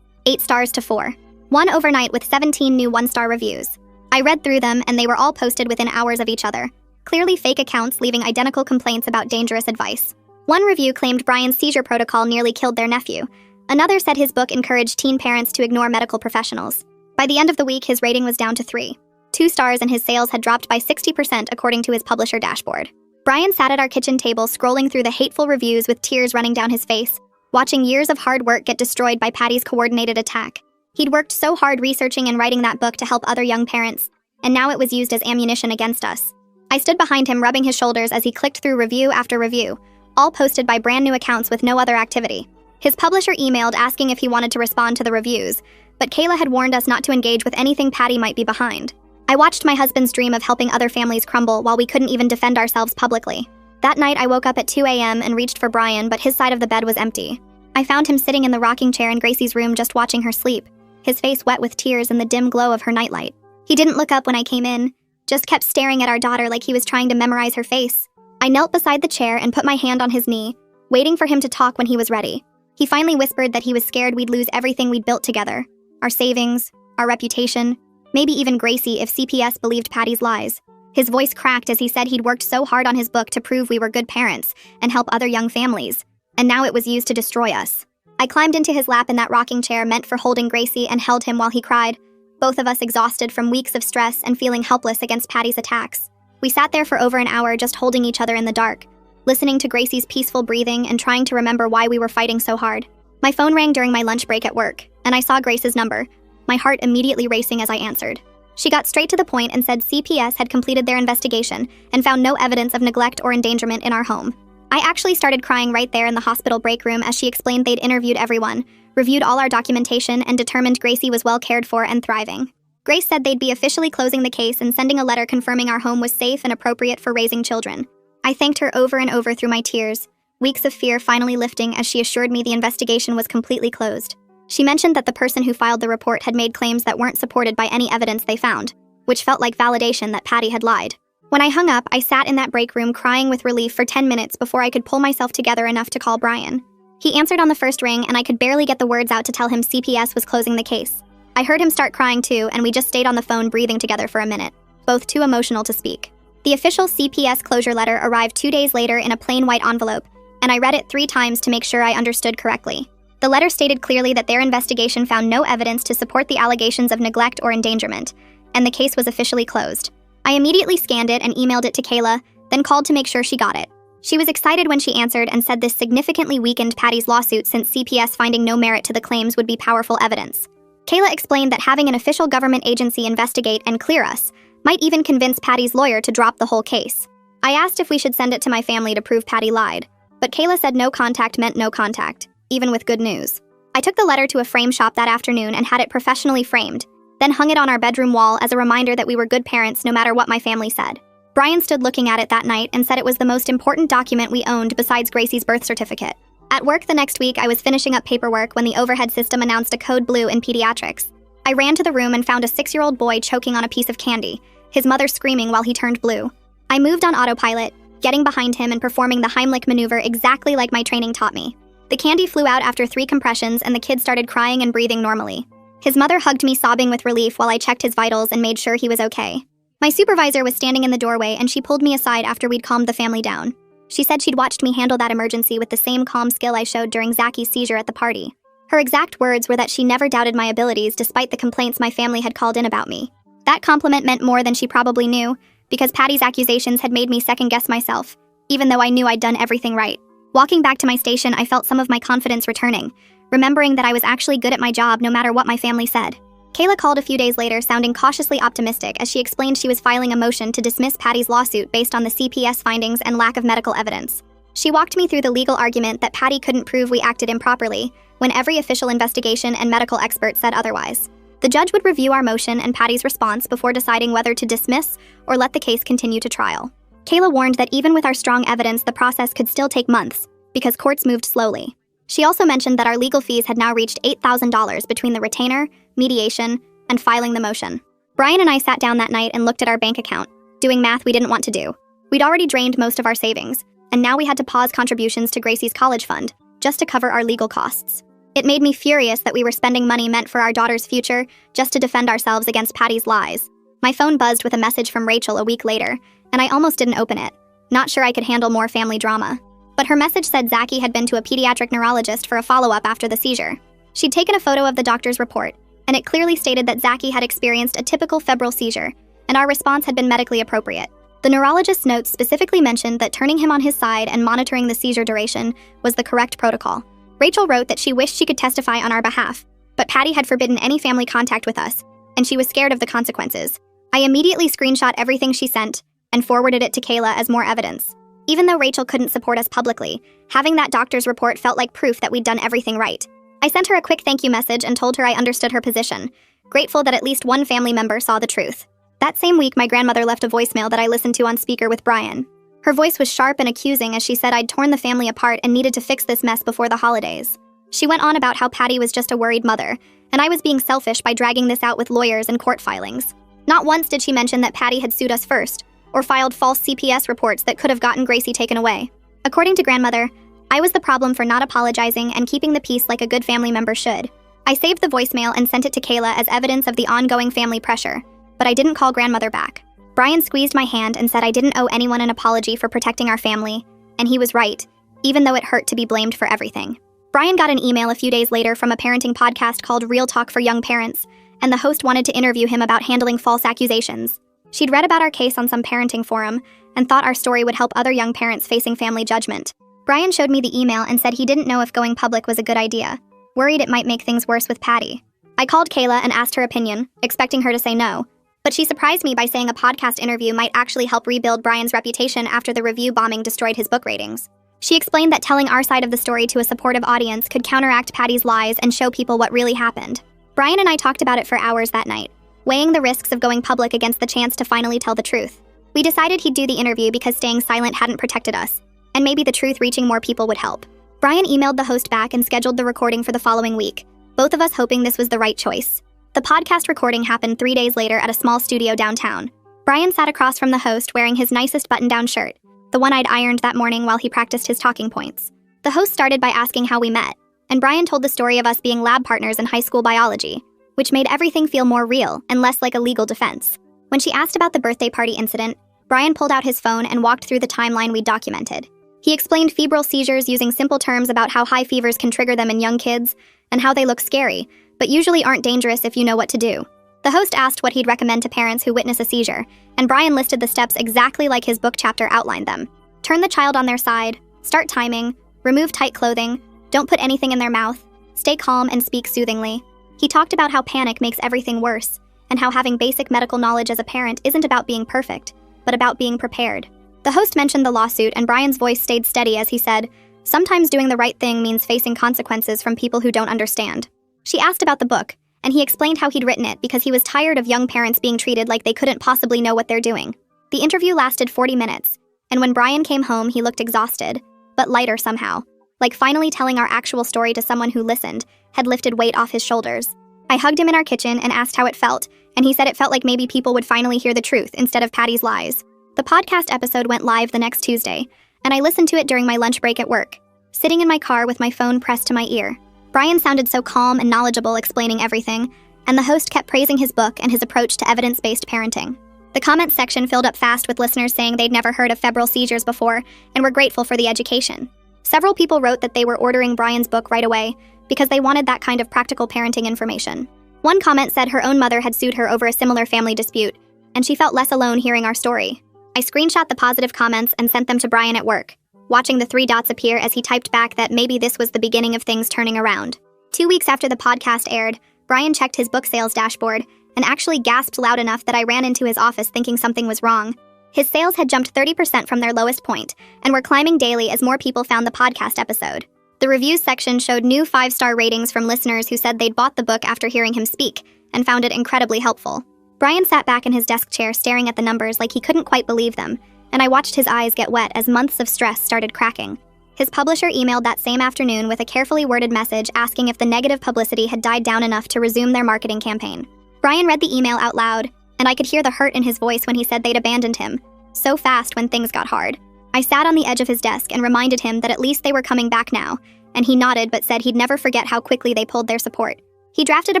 8 stars to 4. One overnight with 17 new 1-star reviews. I read through them, and they were all posted within hours of each other. Clearly fake accounts leaving identical complaints about dangerous advice. One review claimed Brian's seizure protocol nearly killed their nephew. Another said his book encouraged teen parents to ignore medical professionals. By the end of the week, his rating was down to 3. 2 stars, and his sales had dropped by 60% according to his publisher dashboard. Brian sat at our kitchen table scrolling through the hateful reviews with tears running down his face, watching years of hard work get destroyed by Patty's coordinated attack. He'd worked so hard researching and writing that book to help other young parents, and now it was used as ammunition against us. I stood behind him, rubbing his shoulders as he clicked through review after review, all posted by brand new accounts with no other activity. His publisher emailed asking if he wanted to respond to the reviews, but Kayla had warned us not to engage with anything Patty might be behind. I watched my husband's dream of helping other families crumble while we couldn't even defend ourselves publicly. That night, I woke up at 2 a.m. and reached for Brian, but his side of the bed was empty. I found him sitting in the rocking chair in Gracie's room just watching her sleep, his face wet with tears in the dim glow of her nightlight. He didn't look up when I came in, just kept staring at our daughter like he was trying to memorize her face. I knelt beside the chair and put my hand on his knee, waiting for him to talk when he was ready. He finally whispered that he was scared we'd lose everything we'd built together, our savings, our reputation, maybe even Gracie if CPS believed Patty's lies. His voice cracked as he said he'd worked so hard on his book to prove we were good parents and help other young families, and now it was used to destroy us. I climbed into his lap in that rocking chair meant for holding Gracie and held him while he cried, both of us exhausted from weeks of stress and feeling helpless against Patty's attacks. We sat there for over an hour just holding each other in the dark, listening to Gracie's peaceful breathing and trying to remember why we were fighting so hard. My phone rang during my lunch break at work, and I saw Grace's number, my heart immediately racing as I answered. She got straight to the point and said CPS had completed their investigation and found no evidence of neglect or endangerment in our home. I actually started crying right there in the hospital break room as she explained they'd interviewed everyone, reviewed all our documentation, and determined Gracie was well cared for and thriving. Grace said they'd be officially closing the case and sending a letter confirming our home was safe and appropriate for raising children. I thanked her over and over through my tears, weeks of fear finally lifting as she assured me the investigation was completely closed. She mentioned that the person who filed the report had made claims that weren't supported by any evidence they found, which felt like validation that Patty had lied. When I hung up, I sat in that break room crying with relief for 10 minutes before I could pull myself together enough to call Brian. He answered on the first ring, and I could barely get the words out to tell him CPS was closing the case. I heard him start crying too, and we just stayed on the phone breathing together for a minute, both too emotional to speak. The official CPS closure letter arrived 2 days later in a plain white envelope, and I read it 3 times to make sure I understood correctly. The letter stated clearly that their investigation found no evidence to support the allegations of neglect or endangerment, and the case was officially closed. I immediately scanned it and emailed it to Kayla, then called to make sure she got it. She was excited when she answered and said this significantly weakened Patty's lawsuit since CPS finding no merit to the claims would be powerful evidence. Kayla explained that having an official government agency investigate and clear us might even convince Patty's lawyer to drop the whole case. I asked if we should send it to my family to prove Patty lied, but Kayla said no contact meant no contact, even with good news. I took the letter to a frame shop that afternoon and had it professionally framed, then hung it on our bedroom wall as a reminder that we were good parents no matter what my family said. Brian stood looking at it that night and said it was the most important document we owned besides Gracie's birth certificate. At work the next week, I was finishing up paperwork when the overhead system announced a code blue in pediatrics. I ran to the room and found a 6-year-old boy choking on a piece of candy, his mother screaming while he turned blue. I moved on autopilot, getting behind him and performing the Heimlich maneuver exactly like my training taught me. The candy flew out after 3 compressions and the kid started crying and breathing normally. His mother hugged me sobbing with relief while I checked his vitals and made sure he was okay. My supervisor was standing in the doorway and she pulled me aside after we'd calmed the family down. She said she'd watched me handle that emergency with the same calm skill I showed during Zaki's seizure at the party. Her exact words were that she never doubted my abilities despite the complaints my family had called in about me. That compliment meant more than she probably knew, because Patty's accusations had made me second-guess myself, even though I knew I'd done everything right. Walking back to my station, I felt some of my confidence returning, remembering that I was actually good at my job no matter what my family said. Kayla called a few days later, sounding cautiously optimistic as she explained she was filing a motion to dismiss Patty's lawsuit based on the CPS findings and lack of medical evidence. She walked me through the legal argument that Patty couldn't prove we acted improperly, when every official investigation and medical expert said otherwise. The judge would review our motion and Patty's response before deciding whether to dismiss or let the case continue to trial. Kayla warned that even with our strong evidence, the process could still take months, because courts moved slowly. She also mentioned that our legal fees had now reached $8,000 between the retainer, mediation, and filing the motion. Brian and I sat down that night and looked at our bank account, doing math we didn't want to do. We'd already drained most of our savings, and now we had to pause contributions to Gracie's college fund, just to cover our legal costs. It made me furious that we were spending money meant for our daughter's future just to defend ourselves against Patty's lies. My phone buzzed with a message from Rachel a week later, and I almost didn't open it, not sure I could handle more family drama. But her message said Zaki had been to a pediatric neurologist for a follow-up after the seizure. She'd taken a photo of the doctor's report, and it clearly stated that Zaki had experienced a typical febrile seizure, and our response had been medically appropriate. The neurologist's notes specifically mentioned that turning him on his side and monitoring the seizure duration was the correct protocol. Rachel wrote that she wished she could testify on our behalf, but Patty had forbidden any family contact with us, and she was scared of the consequences. I immediately screenshot everything she sent and forwarded it to Kayla as more evidence. Even though Rachel couldn't support us publicly, having that doctor's report felt like proof that we'd done everything right. I sent her a quick thank you message and told her I understood her position, grateful that at least one family member saw the truth. That same week, my grandmother left a voicemail that I listened to on speaker with Brian. Her voice was sharp and accusing as she said I'd torn the family apart and needed to fix this mess before the holidays. She went on about how Patty was just a worried mother, and I was being selfish by dragging this out with lawyers and court filings. Not once did she mention that Patty had sued us first, or filed false CPS reports that could have gotten Gracie taken away. According to grandmother, I was the problem for not apologizing and keeping the peace like a good family member should. I saved the voicemail and sent it to Kayla as evidence of the ongoing family pressure, but I didn't call grandmother back. Brian squeezed my hand and said I didn't owe anyone an apology for protecting our family, and he was right, even though it hurt to be blamed for everything. Brian got an email a few days later from a parenting podcast called Real Talk for Young Parents, and the host wanted to interview him about handling false accusations. She'd read about our case on some parenting forum and thought our story would help other young parents facing family judgment. Brian showed me the email and said he didn't know if going public was a good idea, worried it might make things worse with Patty. I called Kayla and asked her opinion, expecting her to say no, but she surprised me by saying a podcast interview might actually help rebuild Brian's reputation after the review bombing destroyed his book ratings. She explained that telling our side of the story to a supportive audience could counteract Patty's lies and show people what really happened. Brian and I talked about it for hours that night, weighing the risks of going public against the chance to finally tell the truth. We decided he'd do the interview because staying silent hadn't protected us, and maybe the truth reaching more people would help. Brian emailed the host back and scheduled the recording for the following week, both of us hoping this was the right choice. The podcast recording happened 3 days later at a small studio downtown. Brian sat across from the host wearing his nicest button-down shirt, the one I'd ironed that morning while he practiced his talking points. The host started by asking how we met, and Brian told the story of us being lab partners in high school biology, which made everything feel more real and less like a legal defense. When she asked about the birthday party incident, Brian pulled out his phone and walked through the timeline we documented. He explained febrile seizures using simple terms about how high fevers can trigger them in young kids and how they look scary, but usually aren't dangerous if you know what to do. The host asked what he'd recommend to parents who witness a seizure, and Brian listed the steps exactly like his book chapter outlined them. Turn the child on their side, start timing, remove tight clothing, don't put anything in their mouth, stay calm and speak soothingly. He talked about how panic makes everything worse, and how having basic medical knowledge as a parent isn't about being perfect, but about being prepared. The host mentioned the lawsuit, and Brian's voice stayed steady as he said, "Sometimes doing the right thing means facing consequences from people who don't understand." She asked about the book, and he explained how he'd written it because he was tired of young parents being treated like they couldn't possibly know what they're doing. The interview lasted 40 minutes, and when Brian came home, he looked exhausted, but lighter somehow, like finally telling our actual story to someone who listened had lifted weight off his shoulders. I hugged him in our kitchen and asked how it felt, and he said it felt like maybe people would finally hear the truth instead of Patty's lies. The podcast episode went live the next Tuesday, and I listened to it during my lunch break at work, sitting in my car with my phone pressed to my ear. Brian sounded so calm and knowledgeable explaining everything, and the host kept praising his book and his approach to evidence-based parenting. The comments section filled up fast with listeners saying they'd never heard of febrile seizures before and were grateful for the education. Several people wrote that they were ordering Brian's book right away because they wanted that kind of practical parenting information. One comment said her own mother had sued her over a similar family dispute, and she felt less alone hearing our story. I screenshot the positive comments and sent them to Brian at work, watching the 3 dots appear as he typed back that maybe this was the beginning of things turning around. 2 weeks after the podcast aired, Brian checked his book sales dashboard and actually gasped loud enough that I ran into his office thinking something was wrong. His sales had jumped 30% from their lowest point and were climbing daily as more people found the podcast episode. The reviews section showed new 5-star ratings from listeners who said they'd bought the book after hearing him speak and found it incredibly helpful. Brian sat back in his desk chair staring at the numbers like he couldn't quite believe them, and I watched his eyes get wet as months of stress started cracking. His publisher emailed that same afternoon with a carefully worded message asking if the negative publicity had died down enough to resume their marketing campaign. Brian read the email out loud, and I could hear the hurt in his voice when he said they'd abandoned him, so fast when things got hard. I sat on the edge of his desk and reminded him that at least they were coming back now, and he nodded but said he'd never forget how quickly they pulled their support. He drafted a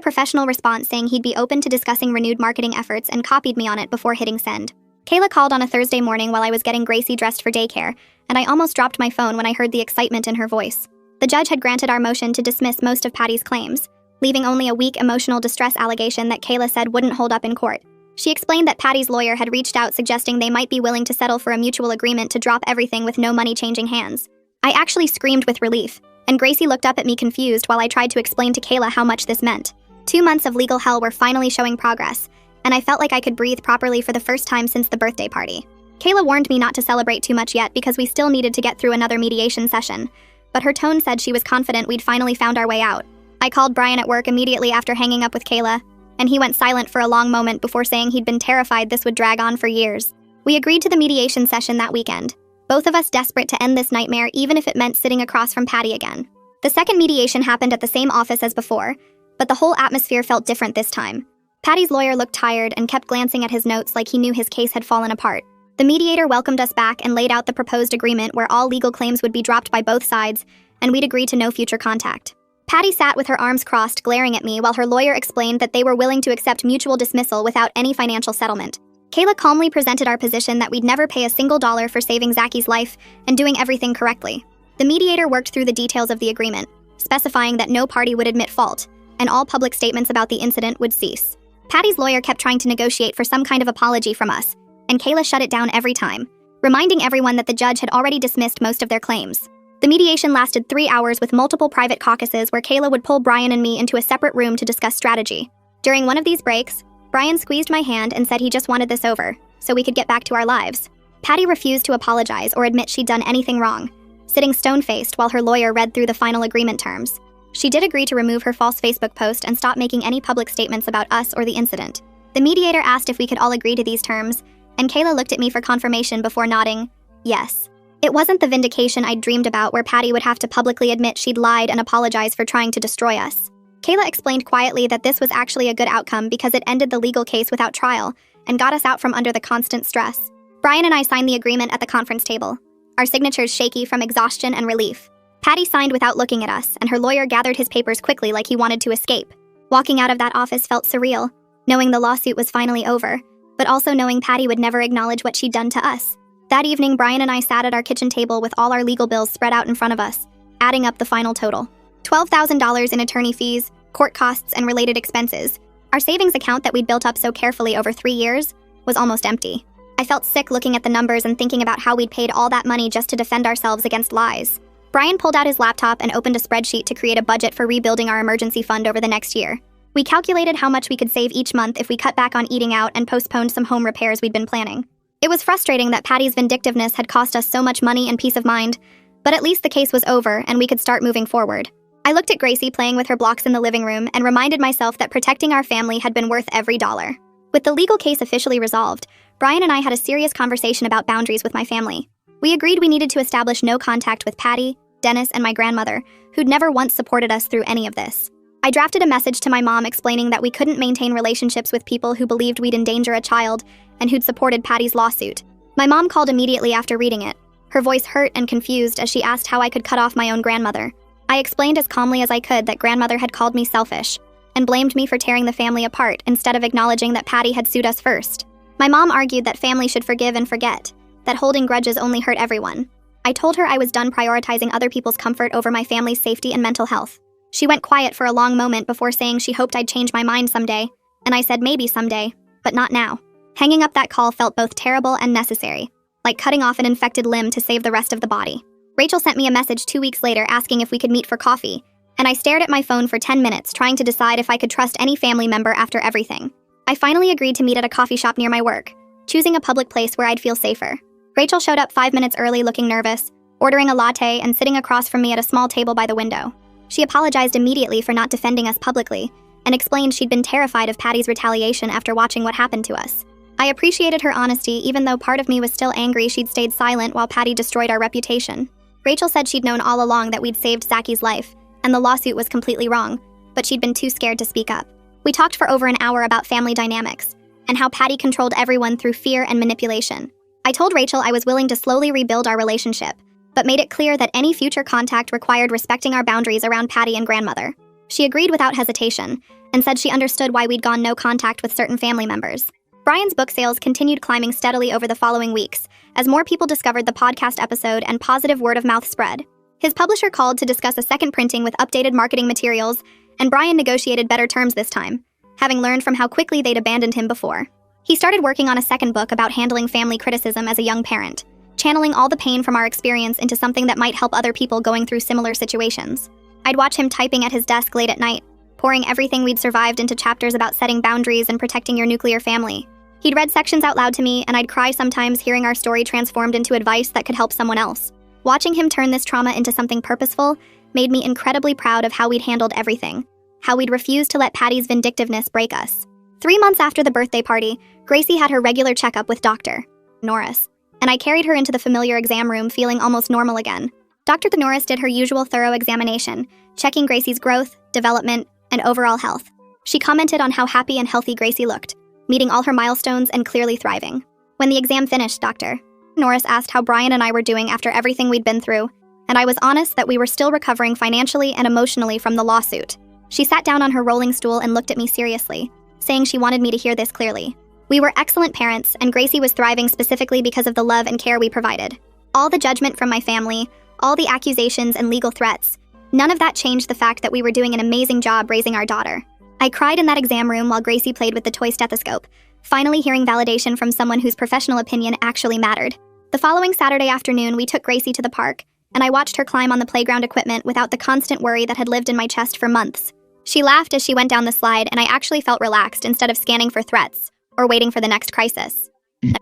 professional response saying he'd be open to discussing renewed marketing efforts and copied me on it before hitting send. Kayla called on a Thursday morning while I was getting Gracie dressed for daycare, and I almost dropped my phone when I heard the excitement in her voice. The judge had granted our motion to dismiss most of Patty's claims, leaving only a weak emotional distress allegation that Kayla said wouldn't hold up in court. She explained that Patty's lawyer had reached out suggesting they might be willing to settle for a mutual agreement to drop everything with no money changing hands. I actually screamed with relief, and Gracie looked up at me confused while I tried to explain to Kayla how much this meant. 2 months of legal hell were finally showing progress, and I felt like I could breathe properly for the first time since the birthday party. Kayla warned me not to celebrate too much yet because we still needed to get through another mediation session, but her tone said she was confident we'd finally found our way out. I called Brian at work immediately after hanging up with Kayla, and he went silent for a long moment before saying he'd been terrified this would drag on for years. We agreed to the mediation session that weekend, both of us desperate to end this nightmare even if it meant sitting across from Patty again. The second mediation happened at the same office as before, but the whole atmosphere felt different this time. Patty's lawyer looked tired and kept glancing at his notes like he knew his case had fallen apart. The mediator welcomed us back and laid out the proposed agreement where all legal claims would be dropped by both sides, and we'd agree to no future contact. Patty sat with her arms crossed, glaring at me while her lawyer explained that they were willing to accept mutual dismissal without any financial settlement. Kayla calmly presented our position that we'd never pay a single dollar for saving Zacky's life and doing everything correctly. The mediator worked through the details of the agreement, specifying that no party would admit fault, and all public statements about the incident would cease. Patty's lawyer kept trying to negotiate for some kind of apology from us, and Kayla shut it down every time, reminding everyone that the judge had already dismissed most of their claims. The mediation lasted 3 hours with multiple private caucuses where Kayla would pull Brian and me into a separate room to discuss strategy. During one of these breaks, Brian squeezed my hand and said he just wanted this over, so we could get back to our lives. Patty refused to apologize or admit she'd done anything wrong, sitting stone-faced while her lawyer read through the final agreement terms. She did agree to remove her false Facebook post and stop making any public statements about us or the incident. The mediator asked if we could all agree to these terms, and Kayla looked at me for confirmation before nodding, yes. It wasn't the vindication I'd dreamed about where Patty would have to publicly admit she'd lied and apologize for trying to destroy us. Kayla explained quietly that this was actually a good outcome because it ended the legal case without trial and got us out from under the constant stress. Brian and I signed the agreement at the conference table, our signatures shaky from exhaustion and relief. Patty signed without looking at us, and her lawyer gathered his papers quickly like he wanted to escape. Walking out of that office felt surreal, knowing the lawsuit was finally over, but also knowing Patty would never acknowledge what she'd done to us. That evening, Brian and I sat at our kitchen table with all our legal bills spread out in front of us, adding up the final total. $12,000 in attorney fees, court costs, and related expenses. Our savings account that we'd built up so carefully over 3 years was almost empty. I felt sick looking at the numbers and thinking about how we'd paid all that money just to defend ourselves against lies. Brian pulled out his laptop and opened a spreadsheet to create a budget for rebuilding our emergency fund over the next year. We calculated how much we could save each month if we cut back on eating out and postponed some home repairs we'd been planning. It was frustrating that Patty's vindictiveness had cost us so much money and peace of mind, but at least the case was over and we could start moving forward. I looked at Gracie playing with her blocks in the living room and reminded myself that protecting our family had been worth every dollar. With the legal case officially resolved, Brian and I had a serious conversation about boundaries with my family. We agreed we needed to establish no contact with Patty, Dennis, and my grandmother, who'd never once supported us through any of this. I drafted a message to my mom explaining that we couldn't maintain relationships with people who believed we'd endanger a child and who'd supported Patty's lawsuit. My mom called immediately after reading it. Her voice hurt and confused as she asked how I could cut off my own grandmother. I explained as calmly as I could that grandmother had called me selfish and blamed me for tearing the family apart instead of acknowledging that Patty had sued us first. My mom argued that family should forgive and forget, that holding grudges only hurt everyone. I told her I was done prioritizing other people's comfort over my family's safety and mental health. She went quiet for a long moment before saying she hoped I'd change my mind someday, and I said maybe someday, but not now. Hanging up that call felt both terrible and necessary, like cutting off an infected limb to save the rest of the body. Rachel sent me a message 2 weeks later asking if we could meet for coffee, and I stared at my phone for 10 minutes trying to decide if I could trust any family member after everything. I finally agreed to meet at a coffee shop near my work, choosing a public place where I'd feel safer. Rachel showed up 5 minutes early looking nervous, ordering a latte and sitting across from me at a small table by the window. She apologized immediately for not defending us publicly, and explained she'd been terrified of Patty's retaliation after watching what happened to us. I appreciated her honesty even though part of me was still angry she'd stayed silent while Patty destroyed our reputation. Rachel said she'd known all along that we'd saved Zacky's life, and the lawsuit was completely wrong, but she'd been too scared to speak up. We talked for over an hour about family dynamics, and how Patty controlled everyone through fear and manipulation. I told Rachel I was willing to slowly rebuild our relationship, but made it clear that any future contact required respecting our boundaries around Patty and grandmother. She agreed without hesitation, and said she understood why we'd gone no contact with certain family members. Brian's book sales continued climbing steadily over the following weeks, as more people discovered the podcast episode and positive word-of-mouth spread. His publisher called to discuss a second printing with updated marketing materials, and Brian negotiated better terms this time, having learned from how quickly they'd abandoned him before. He started working on a second book about handling family criticism as a young parent, channeling all the pain from our experience into something that might help other people going through similar situations. I'd watch him typing at his desk late at night, pouring everything we'd survived into chapters about setting boundaries and protecting your nuclear family. He'd read sections out loud to me, and I'd cry sometimes hearing our story transformed into advice that could help someone else. Watching him turn this trauma into something purposeful made me incredibly proud of how we'd handled everything, how we'd refused to let Patty's vindictiveness break us. 3 months after the birthday party, Gracie had her regular checkup with Dr. Norris, and I carried her into the familiar exam room feeling almost normal again. Dr. Norris did her usual thorough examination, checking Gracie's growth, development, and overall health. She commented on how happy and healthy Gracie looked, meeting all her milestones and clearly thriving. When the exam finished, Dr. Norris asked how Brian and I were doing after everything we'd been through, and I was honest that we were still recovering financially and emotionally from the lawsuit. She sat down on her rolling stool and looked at me seriously, saying she wanted me to hear this clearly. We were excellent parents, and Gracie was thriving specifically because of the love and care we provided. All the judgment from my family, all the accusations and legal threats, none of that changed the fact that we were doing an amazing job raising our daughter. I cried in that exam room while Gracie played with the toy stethoscope, finally hearing validation from someone whose professional opinion actually mattered. The following Saturday afternoon, we took Gracie to the park, and I watched her climb on the playground equipment without the constant worry that had lived in my chest for months. She laughed as she went down the slide, and I actually felt relaxed instead of scanning for threats or waiting for the next crisis.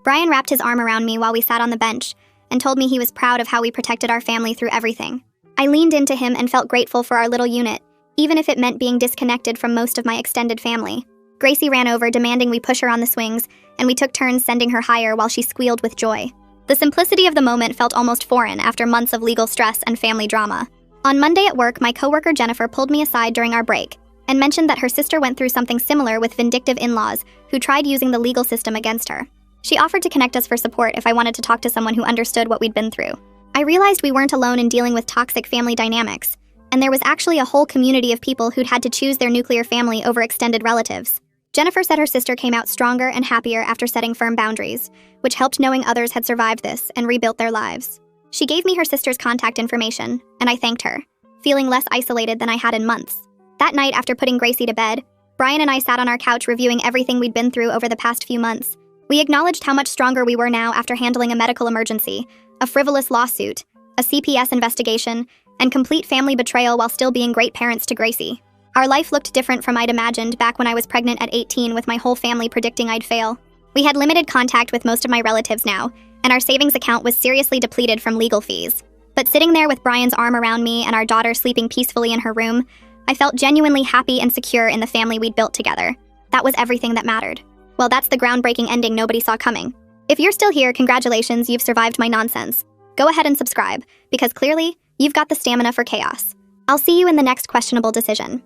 Brian wrapped his arm around me while we sat on the bench and told me he was proud of how we protected our family through everything. I leaned into him and felt grateful for our little unit, even if it meant being disconnected from most of my extended family. Gracie ran over, demanding we push her on the swings, and we took turns sending her higher while she squealed with joy. The simplicity of the moment felt almost foreign after months of legal stress and family drama. On Monday at work, my coworker Jennifer pulled me aside during our break and mentioned that her sister went through something similar with vindictive in-laws who tried using the legal system against her. She offered to connect us for support if I wanted to talk to someone who understood what we'd been through. I realized we weren't alone in dealing with toxic family dynamics, and there was actually a whole community of people who'd had to choose their nuclear family over extended relatives. Jennifer said her sister came out stronger and happier after setting firm boundaries, which helped knowing others had survived this and rebuilt their lives. She gave me her sister's contact information, and I thanked her, feeling less isolated than I had in months. That night, after putting Gracie to bed, Brian and I sat on our couch reviewing everything we'd been through over the past few months. We acknowledged how much stronger we were now after handling a medical emergency, a frivolous lawsuit, a CPS investigation, and complete family betrayal while still being great parents to Gracie. Our life looked different from I'd imagined back when I was pregnant at 18 with my whole family predicting I'd fail. We had limited contact with most of my relatives now, and our savings account was seriously depleted from legal fees. But sitting there with Brian's arm around me and our daughter sleeping peacefully in her room, I felt genuinely happy and secure in the family we'd built together. That was everything that mattered. Well, that's the groundbreaking ending nobody saw coming. If you're still here, congratulations, you've survived my nonsense. Go ahead and subscribe, because clearly, you've got the stamina for chaos. I'll see you in the next questionable decision.